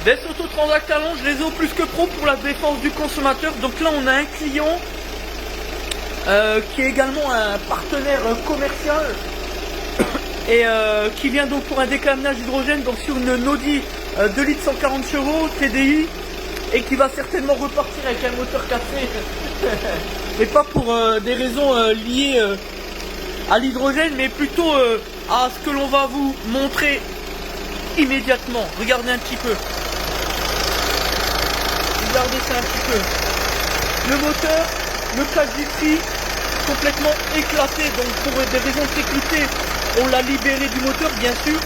Des Autotransact Talon, réseau plus que pro pour la défense du consommateur. Donc là on a un client qui est également un partenaire commercial et qui vient donc pour un décannage d'hydrogène donc sur une Audi 2 litres 140 chevaux TDI et qui va certainement repartir avec un moteur cassé mais pas pour des raisons liées à l'hydrogène mais plutôt à ce que l'on va vous montrer immédiatement. Regardez un petit peu. Regardez ça un petit peu. Le moteur, le cache vitrine complètement éclaté, donc pour des raisons de sécurité, on l'a libéré du moteur bien sûr,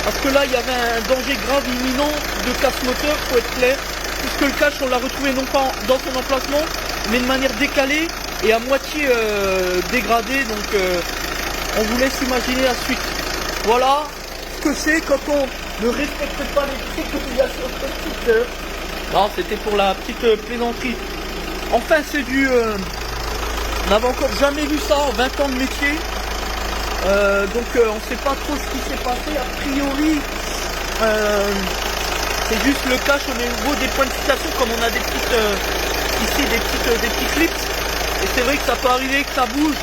parce que là il y avait un danger grave imminent de casse moteur, faut être clair, puisque le cache on l'a retrouvé non pas dans son emplacement, mais de manière décalée et à moitié dégradé, donc on vous laisse imaginer la suite. Voilà ce que c'est quand on ne respecte pas les sécurisations constructeurs. Non, c'était pour la petite plaisanterie. Enfin, c'est du... on n'avait encore jamais vu ça en 20 ans de métier. Donc, on ne sait pas trop ce qui s'est passé. A priori, c'est juste le cache au niveau des points de fixation, comme on a des petites... ici, des petits clips. Et c'est vrai que ça peut arriver que ça bouge.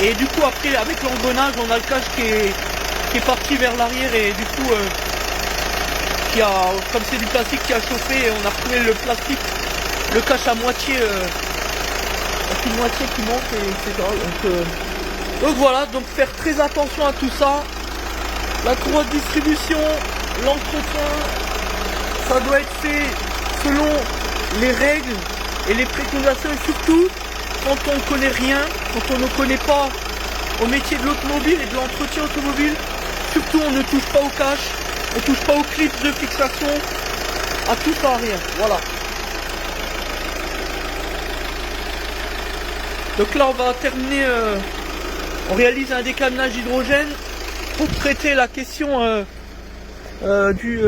Et du coup, après, avec l'engrenage, on a le cache qui est parti vers l'arrière. Et du coup... comme c'est du plastique qui a chauffé et on a retrouvé le plastique, le cache à moitié, une moitié qui manque etc. Donc voilà, donc faire très attention à tout ça. La courroie de distribution, l'entretien, ça doit être fait selon les règles et les préconisations et surtout quand on ne connaît rien, quand on ne connaît pas au métier de l'automobile et de l'entretien automobile, surtout on ne touche pas au cache. On touche pas aux clips de fixation, à tout ça, à rien. Voilà. Donc là, on va terminer. On réalise un décannage d'hydrogène pour traiter la question du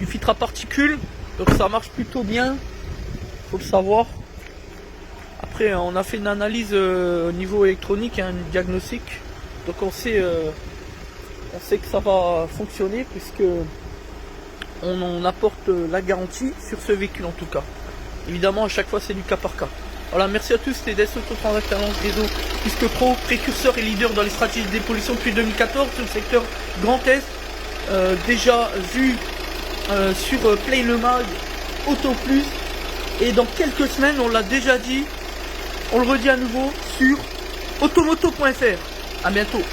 filtre à particules. Donc ça marche plutôt bien. Faut le savoir. Après, on a fait une analyse au niveau électronique, un diagnostic. Donc on sait que ça va fonctionner puisque on apporte la garantie sur ce véhicule en tout cas. Évidemment à chaque fois c'est du cas par cas. Voilà, merci à tous, c'était Des Autotransact Talon, réseau plus que pro, précurseur et leader dans les stratégies de dépollution depuis 2014 sur le secteur Grand Est. Déjà vu sur Play le Mag, Auto Plus et dans quelques semaines, on l'a déjà dit, on le redit à nouveau sur automoto.fr. À bientôt.